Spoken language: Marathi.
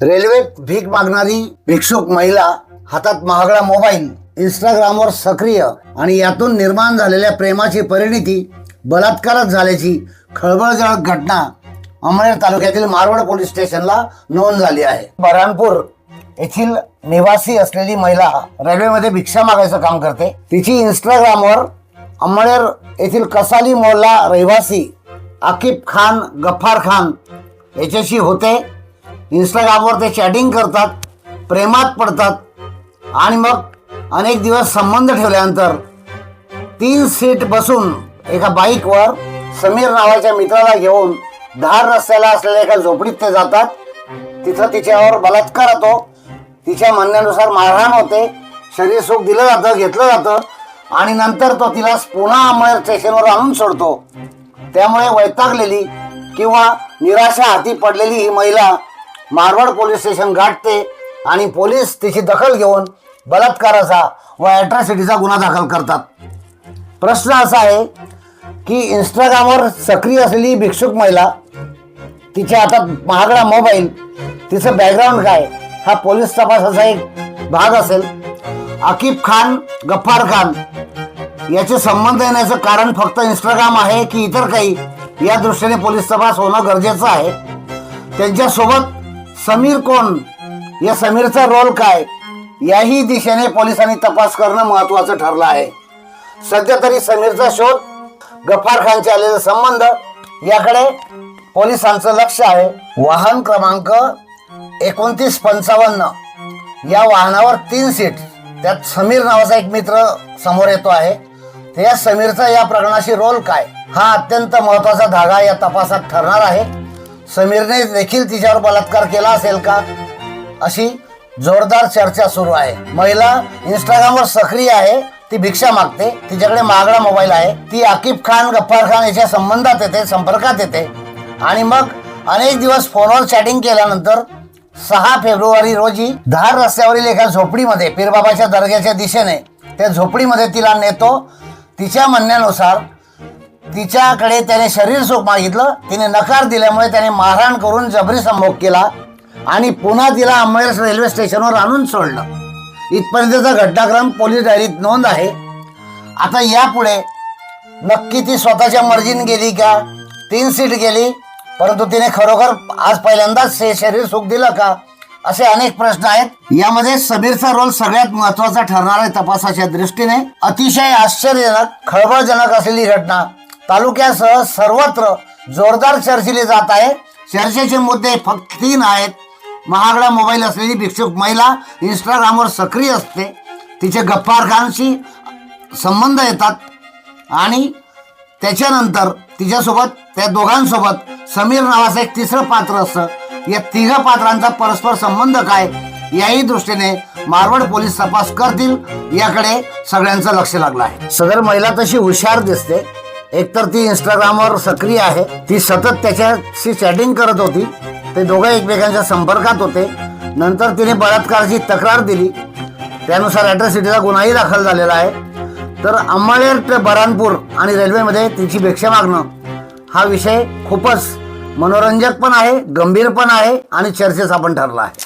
रेल्वेत भीक मागणारी भिक्षुक महिला, हातात महागडा मोबाईल, इंस्टाग्रामवर सक्रिय आणि यातून निर्माण झालेल्या प्रेमाची परिणिती बलात्कारच झाल्याची खळबळजनक घटना अमळनेर तालुक्यातील मारवड पोलीस स्टेशनला नोंद झाली आहे. बऱ्हाणपूर येथील निवासी असलेली महिला रेल्वेमध्ये भिक्षा मागायचं काम करते. तिची इंस्टाग्रामवर अमळनेर येथील कसाली मोहल्ला रहिवासी आकिब खान गफ्फार खान याच्याशी होते. इंस्टाग्रामवर ते चॅटिंग करतात, प्रेमात पडतात आणि मग अनेक दिवस संबंध ठेवल्यानंतर 3 सीट बसून एका बाईकवर समीर नावाच्या मित्राला घेऊन धार रस्त्याला असलेल्या एका झोपडीत ते जातात. तिथं तिच्यावर बलात्कार होतो. तिच्या म्हणण्यानुसार मारहाण होते, शरीर सुख दिलं जातं, घेतलं जातं आणि नंतर तो तिला पुन्हा अमळनेर स्टेशनवर आणून सोडतो. त्यामुळे वैतागलेली किंवा निराशा हाती पडलेली ही महिला मारवड पोलीस स्टेशन गाठते आणि पोलीस तिची दखल घेऊन बलात्काराचा व ॲट्रॉसिटीचा गुन्हा दाखल करतात. प्रश्न असा आहे की इंस्टाग्रामवर सक्रिय असलेली भिक्षुक महिला, तिच्या हातात महागडा मोबाईल, तिचं बॅकग्राऊंड काय, हा पोलीस तपासाचा एक भाग असेल. आकिब खान गफ्फार खान याचे संबंध येण्याचं कारण फक्त इंस्टाग्राम आहे की इतर काही, या दृष्टीने पोलीस तपास होणं गरजेचं आहे. त्यांच्यासोबत समीर कोण, या समीरचा रोल काय, याही दिशेने पोलिसांनी तपास करणं महत्त्वाचं ठरलं आहे. सध्या तरी समीरचा शोध, गफ्फार खानचे आलेले संबंध याकडे पोलिसांचं लक्ष आहे. वाहन क्रमांक 2955 या वाहनावर 3 सीट, त्यात समीर नावाचा एक मित्र समोर येतो आहे. त्या समीरचा या प्रकरणाशी रोल काय, हा अत्यंत महत्त्वाचा धागा या तपासात ठरणार आहे. समीरने देखील तिच्यावर बलात्कार केला असेल का, अशी जोरदार चर्चा सुरू आहे. महिला इंस्टाग्रामवर सक्रिय आहे, ती भिक्षा मागते, तिच्याकडे महागडा मोबाईल आहे, ती आकिब खान गफ्फार खान याच्या संबंधात येते, संपर्कात येते आणि मग अनेक दिवस फोनवर चॅटिंग केल्यानंतर 6 फेब्रुवारी रोजी धार रस्त्यावरील एका झोपडीमध्ये, पीरबाबाच्या दर्ग्याच्या दिशेने त्या झोपडीमध्ये तिला नेतो. तिच्या म्हणण्यानुसार तिच्याकडे त्याने शरीर सुख मागितलं, तिने नकार दिल्यामुळे त्याने मारहाण करून जबरी संभोग केला आणि पुन्हा तिला अमळनेर रेल्वे स्टेशनवर आणून सोडलं. इथपर्यंतचा घटनाक्रम पोलीस डायरीत नोंद आहे. आता यापुढे नक्की ती स्वतःच्या मर्जीने गेली का, 3 सीट गेली परंतु तिने खरोखर आज पहिल्यांदाच शरीर सुख दिलं का, असे अनेक प्रश्न आहेत. यामध्ये समीरचा रोल सगळ्यात महत्त्वाचा ठरणार आहे तपासाच्या दृष्टीने. अतिशय आश्चर्यजनक, खळबळजनक असलेली घटना तालुक्यासह सर्वत्र जोरदार चर्चिली जात आहे. चर्चेचे मुद्दे फक्त 3 आहेत. महागडा मोबाईल असलेली भिक्षुक महिला इंस्टाग्रामवर सक्रिय असते, तिचे गफ्फार खानशी संबंध येतात आणि त्याच्यानंतर तिच्यासोबत, त्या दोघांसोबत समीर नावाचं एक तिसरं पात्र असतं. या 3 पात्रांचा परस्पर संबंध काय, याही दृष्टीने मारवड पोलीस तपास करतील, याकडे सगळ्यांचं लक्ष लागलं आहे. सदर महिला तशी हुशार दिसते. एकतर ती इंस्टाग्रामवर सक्रिय आहे, ती सतत त्याच्याशी चॅटिंग करत होती, ते दोघे एकमेकांच्या संपर्कात होते. नंतर तिने बलात्काराची तक्रार दिली, त्यानुसार ॲट्रॉसिटीचा गुन्हाही दाखल झालेला आहे. तर अमळनेर ते बऱ्हाणपूर आणि रेल्वेमध्ये तिची भिक्षा मागणं हा विषय खूपच मनोरंजक पण आहे, गंभीर पण आहे आणि चर्चेचा पण ठरला आहे.